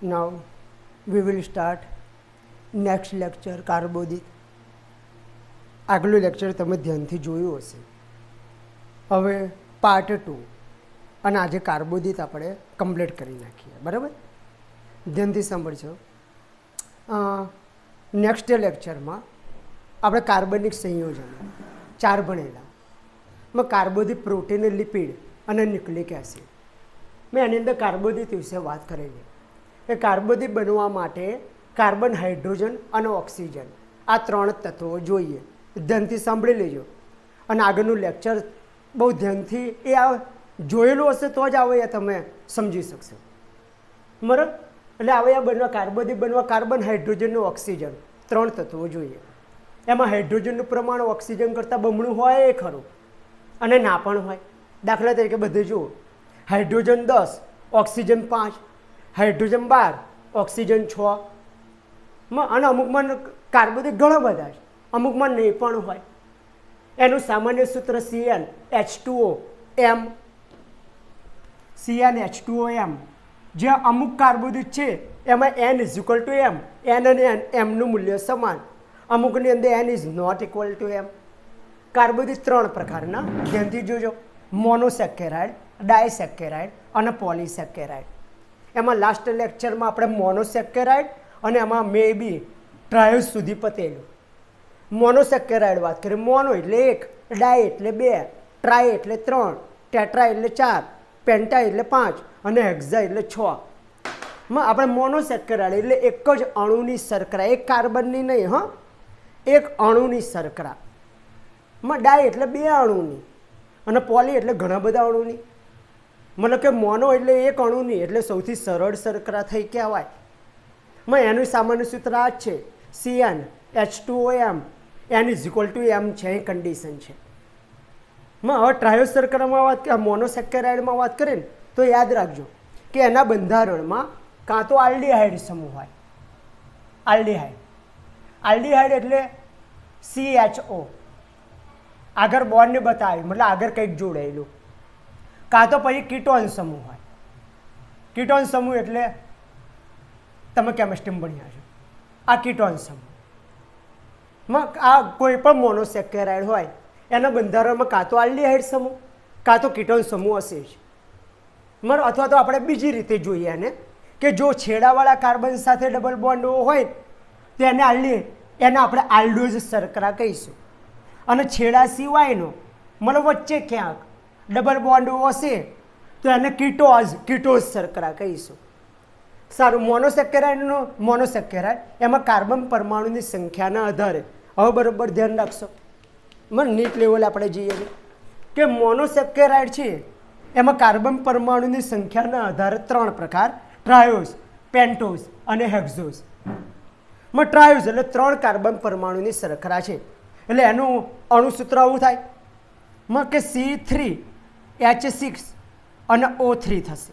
Now we will start next lecture કાર્બોદિત. આગલું lecture તમે ધ્યાનથી જોયું હશે. હવે પાર્ટ 2 અને આજે કાર્બોદિત આપણે કમ્પ્લીટ કરી નાખીએ. બરાબર, ધ્યાનથી સાંભળજો. નેક્સ્ટ લેક્ચરમાં આપણે કાર્બનિક સંયોજનો 4 ભણેલા. મેં કાર્બોદિત, પ્રોટીન, લિપિડ અને ન્યુક્લિક એસિડ. મેં એની અંદર કાર્બોદિત વિશે વાત કરેલી કે કાર્બોદિત બનવા માટે કાર્બન, હાઇડ્રોજન અને ઓક્સિજન આ 3 તત્વો જોઈએ. ધ્યાનથી સાંભળી લેજો અને આગળનું લેક્ચર બહુ ધ્યાનથી એ જોયેલું હશે તો જ આવે તમે સમજી શકશો. બરાબર, એટલે આવે બનવા કાર્બોદિત બનવા કાર્બન, હાઇડ્રોજન અને ઓક્સિજન 3 તત્વો જોઈએ. એમાં હાઇડ્રોજનનું પ્રમાણ ઓક્સિજન કરતાં બમણું હોય એ ખરું અને ના પણ હોય. દાખલા તરીકે બધે જુઓ, હાઇડ્રોજન 10, ઓક્સિજન 5, હાઇડ્રોજન 12, ઓક્સિજન 6. અને અમુકમાં કાર્બોદિત ઘણા બધા છે, અમુકમાં નહીં પણ હોય. એનું સામાન્ય સૂત્ર CnH2O_M. CnH2O_M. જે અમુક કાર્બોદિત છે એમાં N = M. N અને Mનું મૂલ્ય સમાન. અમુકની અંદર N ≠ M. કાર્બોદિત 3 પ્રકારના, ધ્યાનથી જોજો: મોનોસેકેરાઇડ, ડાયસેકેરાઇડ અને પોલીસેકેરાઇડ. એમાં લાસ્ટ લેક્ચરમાં આપણે મોનોસેકેરાઇડ અને એમાં મે બી ટ્રાયોસ સુધી પતેલું. મોનોસેકેરાઇડ વાત કરીએ, મોનો એટલે 1, ડાય એટલે 2, ટ્રાય એટલે 3, ટેટ્રા એટલે 4, પેન્ટા એટલે 5 અને હેક્ઝા એટલે 6. આપણે મોનોસેકેરાઇડ એટલે એક જ અણુની શર્કરા, એક કાર્બનની નહીં, એક અણુની શર્કરા. ડાય એટલે 2 અણુની અને પોલી એટલે ઘણા બધા અણુની. મતલબ કે મોનો એટલે એક અણુની, એટલે સૌથી સરળ શર્કરા થઈ કહેવાય. એનું સામાન્ય સૂત્ર આ જ છે, CnH2O_M. N = M છે, એ કન્ડિશન છે. હવે ટ્રાયોસ શર્કરામાં વાત, મોનોસેકેરાઇડમાં વાત કરીએ ને તો યાદ રાખજો કે એના બંધારણમાં કાં તો આલ્ડીહાઇડ સમૂહ હોય. આલ્ડીહાઇડ એટલે CHO, આગળ બોન્ડને બતાવ્યું, મતલબ આગળ કંઈક જોડાયેલું. કાં તો પછી કીટોન સમૂહ હોય. કીટોન સમૂહ એટલે તમે કેમિસ્ટ્રીમાં ભણ્યા છો, આ કીટોન સમૂહ. આ કોઈ પણ મોનોસેકેરાઇડ હોય એના બંધારણમાં કાં તો આલ્ડીહાઇડ સમૂહ કાં તો કીટોન સમૂહ હશે જ. અથવા તો આપણે બીજી રીતે જોઈએ એને કે જો છેડાવાળા કાર્બન સાથે ડબલ બોન્ડ હોય તો એને આપણે આલ્ડોઝ શર્કરા કહીશું. અને છેડા સિવાયનો મતલબ વચ્ચે ક્યાંક ડબલ બોન્ડ હશે તો એને કીટોઝ શર્કરા કહીશું. સારું, મોનોસેકેરાઇડ એમાં કાર્બન પરમાણુની સંખ્યાના આધારે, હવે બરાબર ધ્યાન રાખશો, નીટ લેવલ આપણે જઈએ છીએ કે મોનોસેકેરાઇડ છે એમાં કાર્બન પરમાણુની સંખ્યાના આધારે 3 પ્રકાર: ટ્રાયોસ, પેન્ટોસ અને હેક્ઝોસ. ટ્રાયોસ એટલે 3 કાર્બન પરમાણુની શર્કરા છે. એટલે એનું અણુસૂત્ર આવું થાય કે C3H6 અને O3 થશે.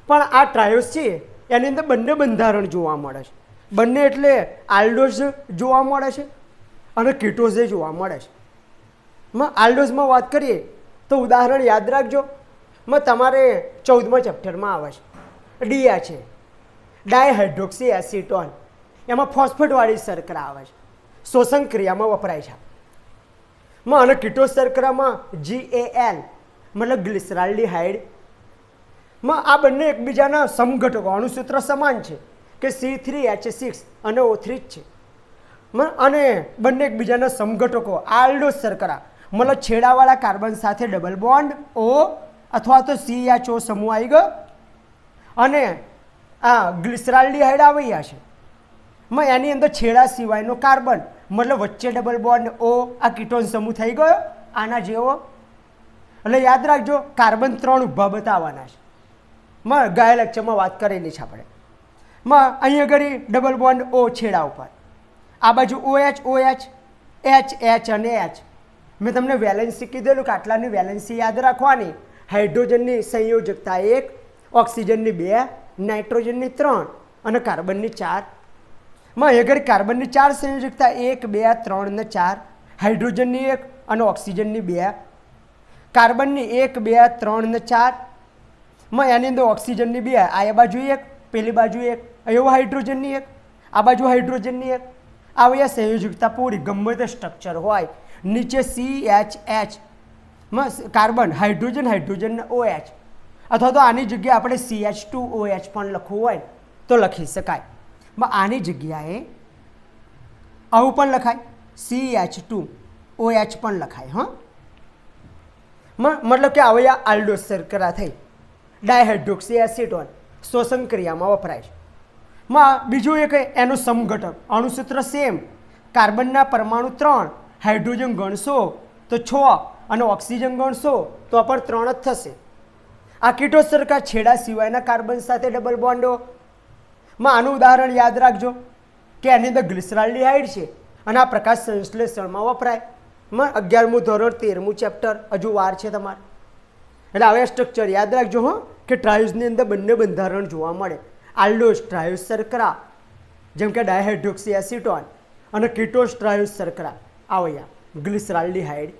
પણ આ ટ્રાયોસ છે એની અંદર બંને બંધારણ જોવા મળે છે. બંને એટલે આલ્ડોઝ જોવા મળે છે અને કીટોઝે જોવા મળે છે. આલ્ડોઝમાં વાત કરીએ તો ઉદાહરણ યાદ રાખજો, તમારે 14મા ચેપ્ટરમાં આવે છે. ડીઆ છે, ડાયહાઇડ્રોક્સી એસિટોન. એમાં ફોસ્ફેટવાળી શર્કરા આવે છે, શોષણ ક્રિયામાં વપરાય છે. અને કીટોઝ શર્કરામાં GAL મતલબ ગ્લિસરાલ્ડીહાઇડ. આ બંને એકબીજાના સમઘટકો, અણુસૂત્ર સમાન છે કે C3H6 અને O3 જ છે. અને બંને એકબીજાના સમઘટકો આલ્ડોઝ શર્કરા, મતલબ છેડાવાળા કાર્બન સાથે ડબલ બોન્ડ O અથવા તો CHO સમૂહ આવી ગયો અને આ ગ્લિસરાલ્ડીહાઇડ આવ્યા છે. એની અંદર છેડા સિવાયનો કાર્બન, મતલબ વચ્ચે ડબલ બોન્ડ O, આ કીટોન સમૂહ થઈ ગયો આના જેવો. એટલે યાદ રાખજો, કાર્બન 3 ઊભા બતાવવાના છે. ગયા લેક્ચરમાં વાત કરેલી છે આપણે. અહીં આગળ ડબલ બોન્ડ O છેડા ઉપર, આ બાજુ OH, H અને H. મેં તમને વેલેન્સી કીધેલું કે આટલાની વેલેન્સી યાદ રાખવાની. હાઇડ્રોજનની સંયોજકતા 1, ઓક્સિજનની 2, નાઇટ્રોજનની 3 અને કાર્બનની 4. આગળ કાર્બનની 4 સંયોજકતા 1, 2, 3 અને 4, હાઇડ્રોજનની 1 અને ઓક્સિજનની 2, કાર્બનની 1, 2, 3 અને 4. એની અંદર ઓક્સિજનની 2, આ બાજુ 1 પેલી બાજુ એક, એવું હાઇડ્રોજનની એક, આ બાજુ હાઇડ્રોજનની એક. આવી આ સંયોજકતા પૂરી ગમે તે સ્ટ્રક્ચર હોય, નીચે CHH carbon, hydrogen hydrogen OH, અથવા તો આની જગ્યાએ આપણે CH2OH પણ લખવું હોય તો લખી શકાય. આની જગ્યાએ આવું પણ લખાય, CH2OH પણ લખાય. હા, મતલબ કે હવે આ આલ્ડોસ શર્કરા થઈ, ડાયહાઇડ્રોક્સી એસિટોન શ્વસન ક્રિયામાં વપરાય છે. બીજું એક એનું સમઘટક અણુસૂત્ર સેમ, કાર્બનના પરમાણુ 3, હાઇડ્રોજન ગણશો તો 6 અને ઓક્સિજન ગણશો તો પણ 3 જ થશે. આ કીટોસ શર્કરા છેડા સિવાયના કાર્બન સાથે ડબલ બોન્ડો. આનું ઉદાહરણ યાદ રાખજો કે એની અંદર ગ્લિસરાલ્ડિહાઇડ છે અને આ પ્રકાશ સંશ્લેષણમાં વપરાય. 11મું ધોરણ 13મું ચેપ્ટર હજુ વાર છે તમારે. એટલે હવે સ્ટ્રક્ચર યાદ રાખજો. હો કે ટ્રાયોઝની અંદર બંને બંધારણ જોવા મળે, આલ્ડોસ ટ્રાયોઝ શર્કરા જેમ કે ડાયહાઇડ્રોક્સી એસિટોન અને કીટોસ ટ્રાયોઝ શર્કરા આવ્યા ગ્લિસરાલ્ડિહાઇડ.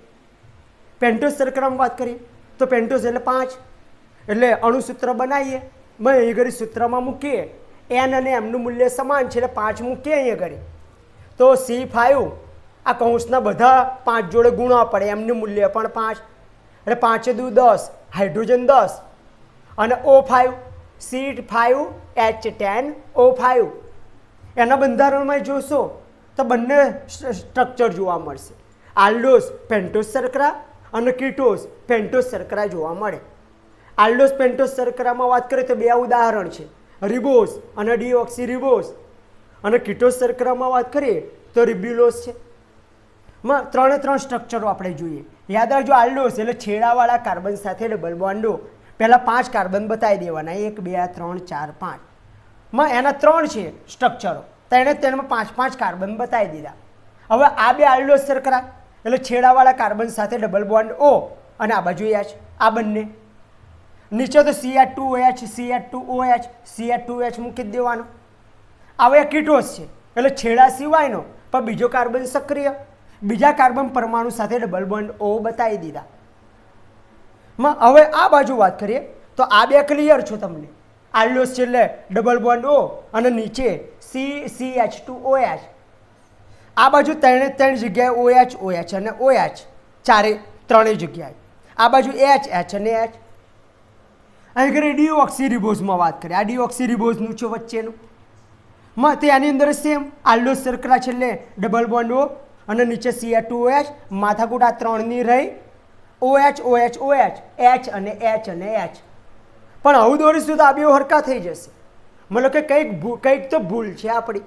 પેન્ટોસ શર્કરામાં વાત કરીએ તો પેન્ટોસ એટલે 5, એટલે અણુસૂત્ર બનાવીએ, અહીં ઘડી સૂત્રમાં મૂકીએ, N અને Mનું મૂલ્ય સમાન છે એટલે 5 મૂકીએ અહીં ઘડી તો C5 આ કૌંસના બધા 5 જોડે ગુણવા પડે, એમનું મૂલ્ય પણ 5 એટલે 5 દુ 10, હાઇડ્રોજન 10 અને O5 C5H10O5. એના બંધારણમાં જોશો તો બંને સ્ટ્રક્ચર જોવા મળશે, આલ્ડોસ પેન્ટોસ શર્કરા અને કીટોસ પેન્ટોસ શર્કરા જોવા મળે. આલ્ડોસ પેન્ટોસ શર્કરામાં વાત કરીએ તો 2 ઉદાહરણ છે, રિબોઝ અને ડીઓક્સી રિબોઝ. અને કીટોસ શર્કરામાં વાત કરીએ તો રિબ્યુલોઝ છે. 3 સ્ટ્રક્ચરો આપણે જોઈએ. યાદ રાખજો, આલ્ડોસ એટલે છેડાવાળા કાર્બન સાથે ડબલ બોન્ડો. પહેલાં 5 કાર્બન બતાવી દેવાના, 1 2 3 4 5. એના 3 છે સ્ટ્રક્ચરો, તેમાં 5 કાર્બન બતાવી દીધા. હવે આ 2 આલ્ડોસ શર્કરા એટલે છેડાવાળા કાર્બન સાથે ડબલ બોન્ડ O અને આ બાજુ H, આ બંને. નીચે તો CH2OH CH2OH CH2OH મૂકી દેવાનો. હવે કીટોસ છે એટલે છેડા સિવાયનો પણ બીજો કાર્બન સક્રિય, બીજા કાર્બન પરમાણુ સાથે ડબલ બોન્ડ O બતાવી દીધા. હવે આ બાજુ વાત કરીએ તો આ 2 ક્લિયર છો તમને, આલ્ડોસ છે એટલે ડબલ બોન્ડ O અને નીચે CH2OH. આ બાજુ 3 જગ્યાએ OH અને OH, ત્રણેય જગ્યાએ. આ બાજુ H અને H. અહીં ઘરે ડીઓક્સી રિબોઝમાં વાત કરીએ, આ ડીઓક્સી રિબોઝનું છે વચ્ચેનું. તે આની અંદર સેમ આલ્ડોસ શર્કરા છેલ્લે ડબલ બોન્ડ O અને નીચે CH2OH, માથાકૂટ આ 3ની રહી, OH OH OH, H અને H અને H. પણ આવું દોરીશું તો આ 2 હરખા થઈ જશે. મતલબ કે કંઈક તો ભૂલ છે આપણી.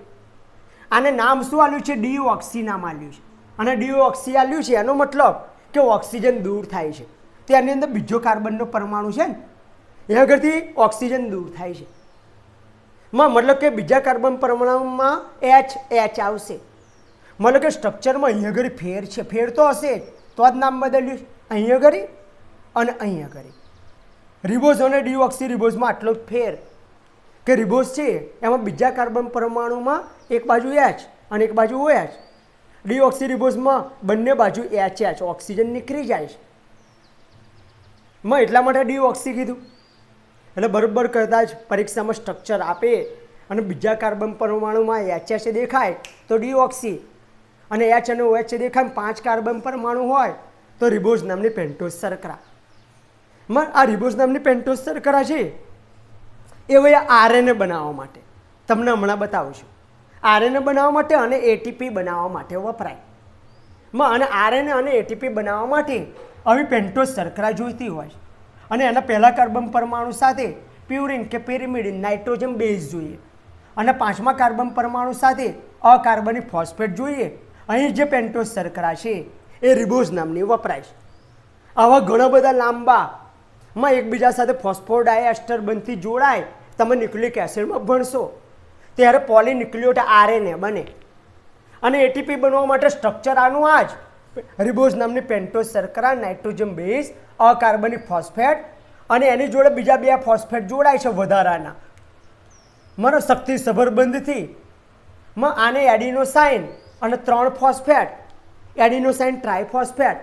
આને નામ શું આલ્યું છે? ડીઓક્સી નામ આલ્યું છે. અને ડીઓક્સી આલ્યું છે એનો મતલબ કે ઓક્સિજન દૂર થાય છે. તેની અંદર બીજો કાર્બનનો પરમાણુ છે ને, એ આગળથી ઓક્સિજન દૂર થાય છે. મતલબ કે બીજા કાર્બન પરમાણુમાં H આવશે. મતલબ કે સ્ટ્રક્ચરમાં અહીંયા આગળ ફેર છે, ફેર તો હશે તો જ નામ બદલ્યું છે. અહીંયા આગળ અને અહીંયા આગળ રિબોઝ અને ડીઓક્સી રિબોઝમાં આટલો જ ફેર કે રિબોઝ છે એમાં બીજા કાર્બન પરમાણુમાં એક બાજુ H અને એક બાજુ OH. ડીઓક્સી રિબોઝમાં બંને બાજુ HH, ઓક્સિજન નીકળી જાય છે. એટલા માટે ડીઓક્સી કીધું. એટલે બરાબર કદાચ પરીક્ષામાં સ્ટ્રક્ચર આપે અને બીજા કાર્બન પરમાણુમાં HH દેખાય તો ડીઓક્સી અને H અને OH દેખાય, 5 કાર્બન પરમાણુ હોય તો રિબોઝ નામની પેન્ટોસ શર્કરા. આ રિબોઝ નામની પેન્ટોસ શર્કરા છે એ હવે RNA બનાવવા માટે તમને હમણાં બતાવું છું. RNA બનાવવા માટે અને ATP બનાવવા માટે વપરાય. અને RNA અને ATP બનાવવા માટે આવી પેન્ટોસ શર્કરા જોઈતી હોય છે. અને એના પહેલા કાર્બન પરમાણુ સાથે પ્યુરિન કે પેરિમિડિન નાઇટ્રોજન બેઝ જોઈએ અને 5મા કાર્બન પરમાણુ સાથે અકાર્બનિક ફોસ્ફેટ જોઈએ. અહીં જે પેન્ટોસ શર્કરા છે એ રિબોઝ નામની વપરાય છે. આવા ઘણા બધા લાંબા એકબીજા સાથે ફોસ્ફોડાયએસ્ટર બનતી જોડાય. તમે ન્યુક્લિક એસિડમાં ભણશો ત્યારે પોલીન્યુક્લિયોટાઇડ RNA બને. અને ATP બનવા માટે સ્ટ્રક્ચર આનું આ જ રિબોઝ નામની પેન્ટોસ શર્કરા, નાઇટ્રોજન બેઝ, અકાર્બનિક ફોસ્ફેટ અને એની જોડે બીજા 2 ફોસ્ફેટ જોડાય છે વધારાના. શક્તિ સભરબંધથી આને એડિનોસાઇન અને 3 ફોસ્ફેટ, એડિનોસાઇન ટ્રાઇફોસ્ફેટ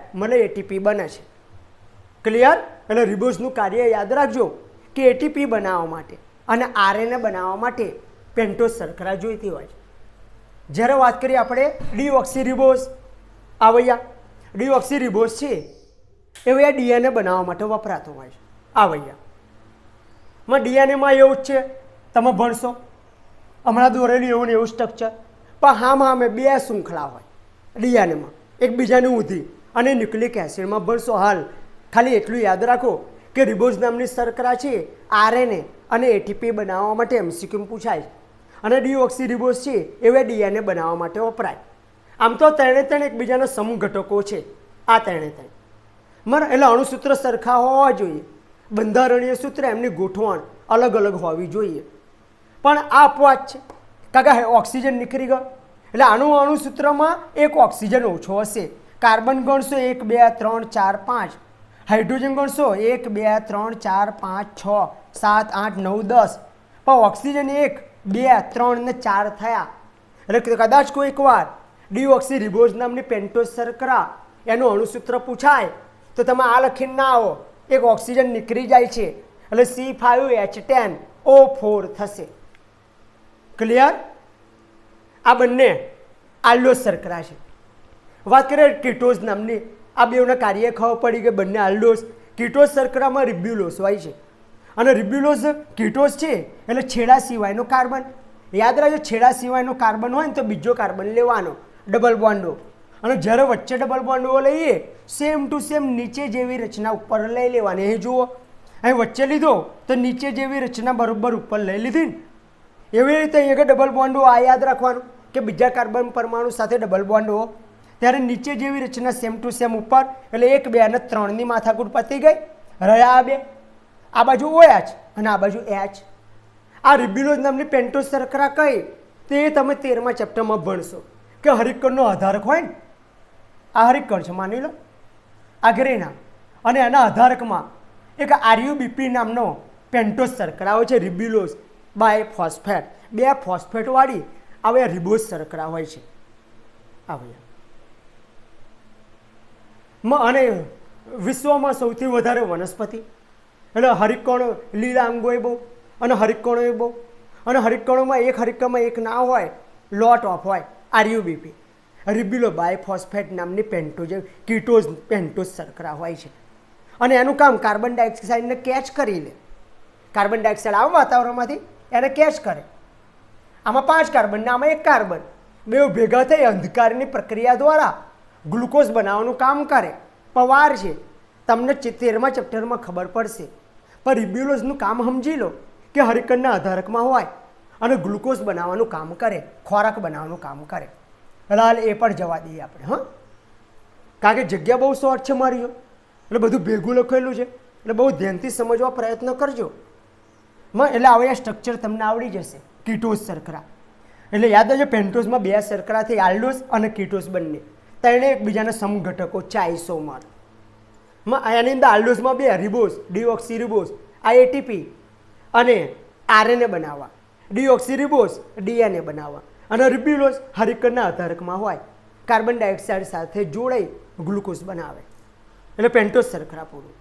ATP બને છે. ક્લિયર? એટલે રિબોઝનું કાર્ય યાદ રાખજો કે ATP બનાવવા માટે અને આરએનએ બનાવવા માટે પેન્ટોઝ શર્કરા જોઈતી હોય છે. જ્યારે વાત કરીએ આપણે ડીઓક્સીરીબોઝ, આવૈયા ડીઓક્સીરીબોઝ છે એ વૈયા ડીએનએ બનાવવા માટે વપરાતો હોય છે. આવૈયામાં ડીએનએમાં એવું જ છે, તમે ભણશો હમણાં દોરેલું એવું ને એવું સ્ટ્રક્ચર, પણ હામે બે શૃંખલા હોય ડીએનએમાં એકબીજાની ઊંધી, અને ન્યુક્લિક એસિડમાં ભણશો. હાલ ખાલી એટલું યાદ રાખો કે રિબોઝ નામની શર્કરા છે આરએનએ અને એટીપી બનાવવા માટે એમસીક્યુ પૂછાય છે, અને ડીઓક્સીરીબોઝ છે એ ડીએનએ બનાવવા માટે વપરાય. આમ તો ત્રણ એકબીજાના સમૂહ ઘટકો છે આ ત્રણ. એટલે અણુસૂત્ર સરખા હોવા જોઈએ, બંધારણીય સૂત્ર એમની ગોઠવણ અલગ અલગ હોવી જોઈએ, પણ આ અપવાદ છે કારણ કે ઓક્સિજન નીકળી ગયો એટલે આનું અણુસૂત્રમાં એક ઓક્સિજન ઓછો હશે. કાર્બન ગણશો 1 2 3 4 5, હાઇડ્રોજન ગણશો 1 2 3 4 5 6 7 8 9 10, પણ ઓક્સિજન 1 2 3 ને 4 થયા. એટલે કદાચ કોઈક વાર ડીઓક્સીરીબોઝ નામની પેન્ટોઝ શર્કરા એનું અણુસૂત્ર પૂછાય તો તમે આ લખીને ના આવો, એક ઓક્સિજન નીકળી જાય છે એટલે C5H10O4 થશે. ક્લિયર? આ બંને આલ્ડોઝ શર્કરા છે. વાત કરીએ કીટોઝ નામની, આ બેઉના કાર્ય ખબર પડી કે બંને આલ્ડોઝ. કીટોઝ શર્કરામાં રિબ્યુલોઝ હોય છે, અને રિબ્યુલોઝ કીટોઝ છે એટલે છેડા સિવાયનો કાર્બન. યાદ રાખજો, છેડા સિવાયનો કાર્બન હોય ને તો બીજો કાર્બન લેવાનો, ડબલ બોન્ડો. અને જ્યારે વચ્ચે ડબલ બોન્ડો લઈએ સેમ ટુ સેમ નીચે જેવી રચના ઉપર લઈ લેવાની. એ જુઓ, અહીં વચ્ચે લીધો તો નીચે જેવી રચના બરોબર ઉપર લઈ લીધી ને, એવી રીતે અહીંયા ડબલ બોન્ડો આ યાદ રાખવાનું કે બીજા કાર્બન પરમાણુ સાથે ડબલ બોન્ડો, ત્યારે નીચે જેવી રચના સેમ ટુ સેમ ઉપર, એટલે 1 2 અને 3ની માથાકૂટ પતી ગઈ. રહ્યા આ બે, આ બાજુ OH અને આ બાજુ H. આ રિબ્યુલોઝ નામની પેન્ટોઝ શર્કરા કઈ તે તમે 13મા ચેપ્ટરમાં ભણશો કે હરિતકણનો આધારક હોય ને, આ હરિતકણ છે માની લો, આ ગ્રેના, અને એના આધારકમાં એક RUBP નામનો પેન્ટોઝ શર્કરા હોય છે, રિબ્યુલોઝ બાયફોસ્ફેટ, 2 ફોસ્ફેટ વાળી આવે રિબોઝ શર્કરા હોય છે. અને વિશ્વમાં સૌથી વધારે વનસ્પતિ એટલે હરિતકણો, લીલા અંગો બહુ અને હરિતકણો બહુ, અને હરિતકણોમાં એક હરિતકણમાં એક ના હોય, લોટ ઓફ હોય, RUBP રિબ્યુલો બાયફોસ્ફેટ નામની પેન્ટોઝ કીટોઝ પેન્ટોઝ શર્કરા હોય છે. અને એનું કામ કાર્બન ડાયોક્સાઇડને કેચ કરી લે. કાર્બન ડાયોક્સાઇડ આવે વાતાવરણમાંથી એને કેચ કરે. આમાં 5 કાર્બન ને આમાં 1 કાર્બન, બે ભેગા થઈ અંધકારની પ્રક્રિયા દ્વારા ગ્લુકોઝ બનાવવાનું કામ કરે. પવાર છે, તમને 13મા ચેપ્ટરમાં ખબર પડશે. પણ રિબ્યુલોઝનું કામ સમજી લો કે હરિતકણના આધારકમાં હોય અને ગ્લુકોઝ બનાવવાનું કામ કરે, ખોરાક બનાવવાનું કામ કરે. હાલ એ પણ જવા દઈએ આપણે. હા, કારણ કે જગ્યા બહુ શોર્ટ છે મારી, એટલે બધું ભેગું લખેલું છે, એટલે બહુ ધ્યાનથી સમજવા પ્રયત્ન કરજો. એટલે હવે આ સ્ટ્રક્ચર તમને આવડી જશે. કીટોઝ શર્કરા એટલે યાદ રાખજો, પેન્ટોઝમાં 2 શર્કરા થઈ, આલ્ડોઝ અને કીટોઝ બંને, ત્રણે એકબીજાના સમઘટકો છે આઇસોમર. એની અંદર આલ્ડોઝમાં 2 રિબોઝ, ડીઓક્સીરીબોઝ આ એટીપી અને આરએનએ બનાવવા, ડીઓક્સીરીબોઝ ડીએનએ બનાવવા, અને રિબ્યુલોઝ હરિતકણના આધારકમાં હોય, કાર્બન ડાયોક્સાઇડ સાથે જોડાઈ ગ્લુકોઝ બનાવે. એટલે પેન્ટોઝ શર્કરા પૂરું.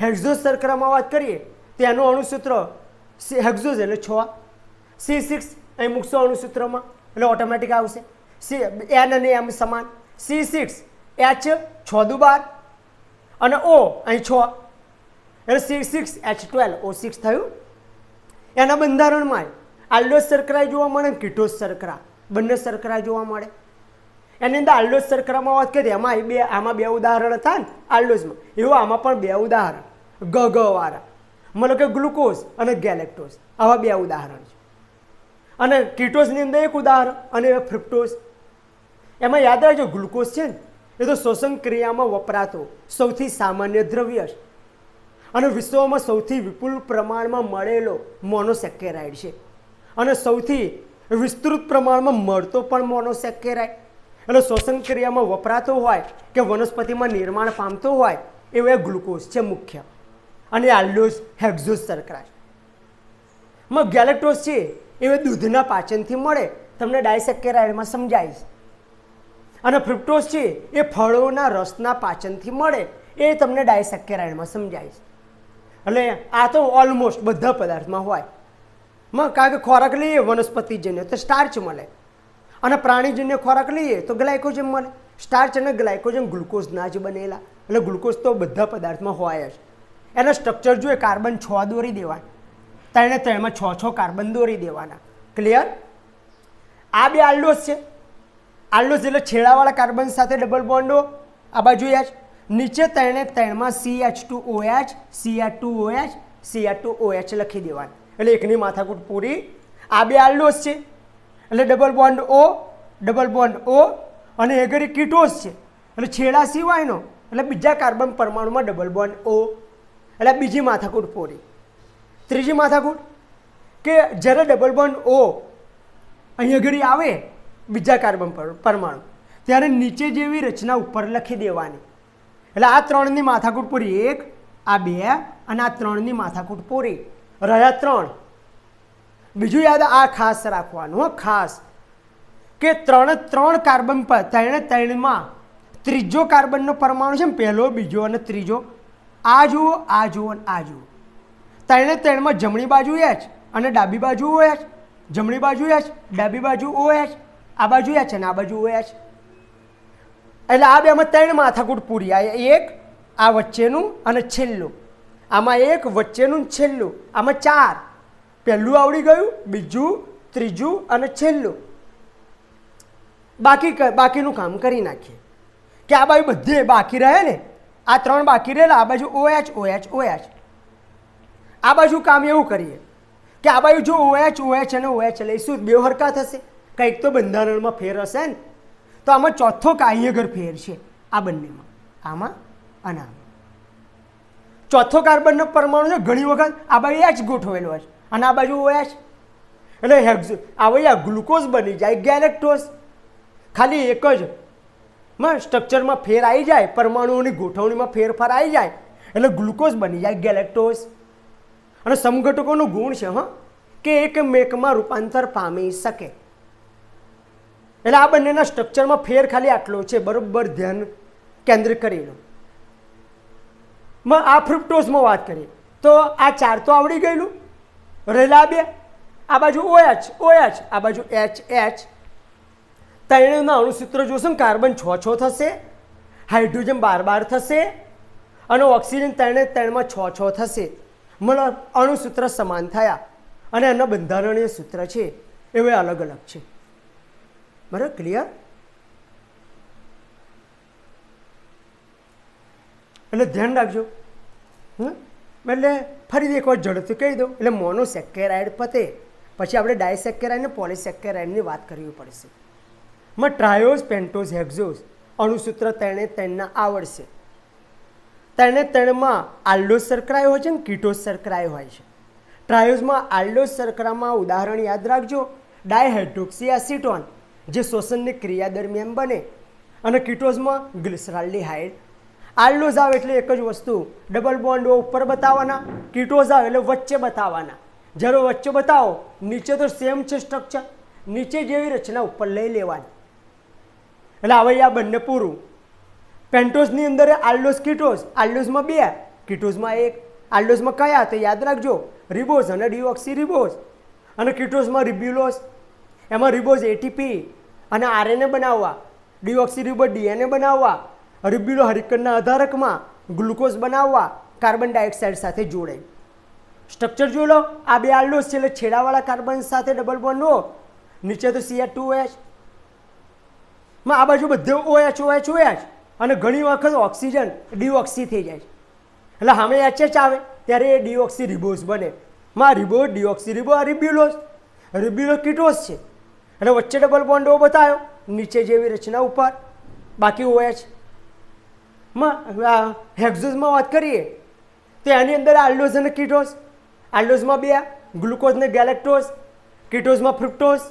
હેક્ઝોઝ શર્કરામાં વાત કરીએ તેનું અણુસૂત્ર હેક્ઝોઝ એટલે 6, C6 અહીં મૂકશો અણુસૂત્રમાં એટલે ઓટોમેટિક આવશે. N અને M સમાન, C6 H 6 દુ 12 અને O અહીં 6 એટલે C6H12 O6 થયું. એના બંધારણમાં આલ્ડોઝ શર્કરા જોવા મળે, કીટોઝ શર્કરા બંને શર્કરા જોવા મળે. એની અંદર આલ્ડોઝ શર્કરામાં વાત કરીએ આમાં 2 ઉદાહરણ હતા ને આલ્ડોઝમાં, એવું આમાં પણ 2 ઉદાહરણ ગ વાળા, મતલબ કે ગ્લુકોઝ અને ગેલેક્ટોઝ, આવા 2 ઉદાહરણ છે. અને કીટોઝની અંદર 1 ઉદાહરણ અને ફ્રુક્ટોઝ. એમાં યાદ રાખજો, ગ્લુકોઝ છે ને એ તો શ્વસન ક્રિયામાં વપરાતો સૌથી સામાન્ય દ્રવ્ય છે, અને વિશ્વમાં સૌથી વિપુલ પ્રમાણમાં મળેલો મોનોસેકેરાઇડ છે, અને સૌથી વિસ્તૃત પ્રમાણમાં મળતો પણ મોનોસેકેરાઇડ. એટલે શ્વસન ક્રિયામાં વપરાતો હોય કે વનસ્પતિમાં નિર્માણ પામતો હોય એવો ગ્લુકોઝ છે મુખ્ય, અને આલ્ડોઝ હેક્ઝોઝ શર્કરા છે. ગેલેક્ટોઝ છે એ દૂધના પાચનથી મળે, તમને ડાયસેકેરાઇડમાં સમજાઈશ. અને ફ્રુક્ટોઝ છે એ ફળોના રસના પાચનથી મળે, એ તમને ડાયસેકેરાઇડમાં સમજાઈશ. એટલે આ તો ઓલમોસ્ટ બધા પદાર્થમાં હોય. કારણ કે ખોરાક લઈએ વનસ્પતિજન્ય તો સ્ટાર્ચ મળે, અને પ્રાણીજન્ય ખોરાક લઈએ તો ગ્લાયકોજન મળે. સ્ટાર્ચ અને ગ્લાયકોજન ગ્લુકોઝના જ બનેલા, એટલે ગ્લુકોઝ તો બધા પદાર્થમાં હોય જ. એના સ્ટ્રક્ચર જોઈએ, કાર્બન 6 દોરી દેવાના, ત્રણે ત્રણમાં 6 કાર્બન દોરી દેવાના. ક્લિયર? આ બે આલ્ડોસ છે. આલ્ડોસ એટલે છેડાવાળા કાર્બન સાથે ડબલ બોન્ડો, આ બાજુ H, નીચે ત્રણે ત્રણમાં CH2OH, Cr2OH, Cr2OH લખી દેવાનું, એટલે એકની માથાકૂટ પૂરી. આ બે આલ્ડોસ છે એટલે double bond O, double bond O, અને એગરી કીટોસ છે એટલે છેડા સિવાયનો, એટલે બીજા કાર્બન પરમાણુમાં ડબલ બોન્ડ O, એટલે બીજી માથાકૂટ પૂરી. ત્રીજી માથાકૂટ કે જ્યારે ડબલ બોન્ડ O અહીંયા ઘડી આવે બીજા કાર્બન પરમાણુ, ત્યારે નીચે જેવી રચના ઉપર લખી દેવાની, એટલે આ ત્રણની માથાકૂટ પૂરી. 1, આ 2 અને આ 3ની માથાકૂટ પૂરી. રહ્યા 3. બીજું યાદ આ ખાસ રાખવાનું, ખાસ કે ત્રણ કાર્બન પર ત્રણમાં ત્રીજો કાર્બનનો પરમાણુ છે ને, પહેલો, બીજો અને ત્રીજો. આ જુઓ, આ જુઓ અને આ જુઓ. ત્રણમાં જમણી બાજુ H અને ડાબી બાજુ OH, જમણી બાજુ H, ડાબી બાજુ OH, આ બાજુ H અને આ બાજુ OH. એટલે આ બેમાં 3 માથાકૂટ પૂરી. આ 1, આ વચ્ચેનું અને છેલ્લું. આમાં 1 વચ્ચેનું છેલ્લું. આમાં 4. પહેલું આવડી ગયું, બીજું, ત્રીજું અને છેલ્લું. બાકીનું કામ કરી નાખીએ કે આ બાજુ બધે બાકી રહે ને, આ 3 બાકી રહેલા, આ બાજુ OH, OH, OH. આ બાજુ કામ એવું કરીએ કે આ બાજુ જો OH અને OH લઈશું, બે હરખા થશે, કંઈક તો બંધારણમાં ફેર હશે ને. તો આમાં ચોથો કાંઈગર ફેર છે આ બંનેમાં, આમાં અને આમાં. ચોથો કાર્બનનો પરમાણુ છે ઘણી વખત આ બાજુ H ગોઠવેલો હોય અને આ બાજુ OH, એટલે આ ગ્લુકોઝ બની જાય ગેલેક્ટોઝ. ખાલી એક જ સ્ટ્રક્ચરમાં ફેર આવી જાય, પરમાણુઓની ગોઠવણીમાં ફેરફાર આવી જાય એટલે ગ્લુકોઝ બની જાય ગેલેક્ટોઝ. અને સમઘટકોનો ગુણ છે કે એકમેકમાં રૂપાંતર પામી શકે. એટલે આ બંનેના સ્ટ્રક્ચરમાં ફેર ખાલી આટલો છે, બરોબર ધ્યાન કેન્દ્રિત કરી લો. આ ફ્રુક્ટોઝમાં વાત કરીએ તો આ 4 તો આવડી ગયેલું, રહેલા 2, આ બાજુ OH, આ બાજુ H. ત્રણેયના અણુસૂત્ર જોશો ને, કાર્બન 6 થશે, હાઇડ્રોજન 12 થશે, અને ઓક્સિજન ત્રણમાં 6 થશે. મતલબ અણુસૂત્ર સમાન થયા, અને એના બંધારણીય સૂત્ર છે એ અલગ અલગ છે. બરાબર? ક્લિયર? એટલે ધ્યાન રાખજો. એટલે ફરી એક વાર ઝડપથી કહી દઉં, એટલે મોનોસેકેરાઇડ પતે પછી આપણે ડાયસેકેરાઇડ અને પોલિસેકેરાઇડની વાત કરવી પડશે. ટ્રાયોઝ, પેન્ટોઝ, હેક્ઝોઝ અણુસૂત્ર ત્રણના આવડશે. ત્રણમાં આલ્ડોસ શર્કરાએ હોય છે ને કીટોઝ શર્કરાએ હોય છે. ટ્રાયોઝમાં આલ્ડોસ શર્કરામાં ઉદાહરણ યાદ રાખજો, ડાયહાઇડ્રોક્સી એસિટોન જે શ્વસનની ક્રિયા દરમિયાન બને, અને કીટોઝમાં ગ્લિસરાલ્ડિહાઇડ. આલ્ડોઝ આવે એટલે એક જ વસ્તુ, ડબલ બોન્ડ ઉપર બતાવવાના, કીટોઝ આવે એટલે વચ્ચે બતાવવાના. જ્યારે વચ્ચે બતાવો, નીચે તો સેમ છે સ્ટ્રક્ચર, નીચે જેવી રચના ઉપર લઈ લેવાની. એટલે હવે આ બંને પૂરું. પેન્ટોઝની અંદર આલ્ડોસ કીટોઝ, આલ્ડોઝમાં 2, કીટોઝમાં 1. આલ્ડોઝમાં કયા તો યાદ રાખજો, રિબોઝ અને ડીઓક્સી રિબોઝ, અને કીટોઝમાં રિબ્યુલોઝ. એમાં રિબોઝ ATP અને RNA બનાવવા, ડીઓક્સી રિબોઝ DNA બનાવવા, રિબ્યુલો હરિકનના આધારકમાં ગ્લુકોઝ બનાવવા, કાર્બન ડાયોક્સાઇડ સાથે જોડે. સ્ટ્રક્ચર જોઈ લો, આ 2 આલ્ડોસ છે એટલે છેડાવાળા કાર્બન સાથે ડબલ બોન્ડ O, નીચે તો Cr2OH, આ બાજુ બધે OH, અને ઘણી વખત ઓક્સિજન ડીઓક્સી થઈ જાય છે, એટલે સામે HH આવે ત્યારે એ ડીઓક્સી રિબોઝ બને. રિબોઝ, ડીઓક્સી રિબોઝ, રિબ્યુલો કીટોઝ છે, એટલે વચ્ચે ડબલ બોન્ડ O બતાવ્યો, નીચે જેવી રચના ઉપર, બાકી OH. હેક્ઝોઝમાં વાત કરીએ તો એની અંદર આલ્ડોઝ અને કીટોઝ. આલ્ડોઝમાં 2, ગ્લુકોઝ ને ગેલેક્ટોઝ, કીટોઝમાં ફ્રુક્ટોઝ.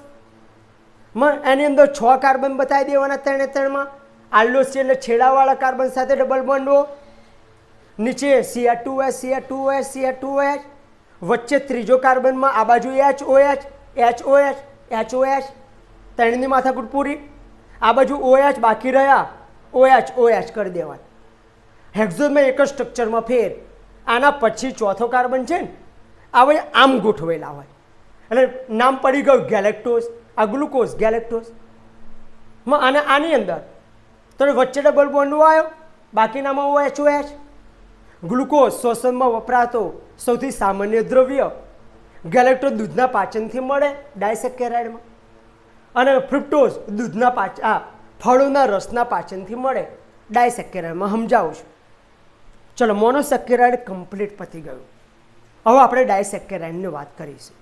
એની અંદર 6 કાર્બન બતાવી દેવાના ત્રણમાં. આલ્ડોઝ છે એટલે છેડાવાળા કાર્બન સાથે ડબલ બોન્ડ O, નીચે Cr2OH, વચ્ચે ત્રીજો કાર્બનમાં આ બાજુ HOH, ત્રણની માથાકૂટ પૂરી. આ બાજુ OH બાકી રહ્યા, OH કરી દેવાના. હેક્ઝોઝમાં એક જ સ્ટ્રક્ચરમાં ફેર. આના પછી ચોથો કાર્બન છે ને, આ આમ ગોઠવેલા હોય, એટલે નામ પડી ગયું ગેલેક્ટોઝ, આ ગ્લુકોઝ ગેલેક્ટોઝ. અને આની અંદર તો વચ્ચે ડબલ બોન્ડ આવ્યો, બાકીનામાં OH. ગ્લુકોઝ શોષણમાં વપરાતો સૌથી સામાન્ય દ્રવ્ય. ગેલેક્ટોઝ દૂધના પાચનથી મળે ડાયસેકેરાઇડમાં, અને ફ્રુક્ટોઝ દૂધના ફળોના રસના પાચનથી મળે ડાયસેકેરાઇડમાં. સમજાવું છું. ચલો, મોનોસેકેરાઇડ કમ્પ્લીટ પતી ગયું. હવે આપણે ડાયસેકેરાઇડની વાત કરીશું.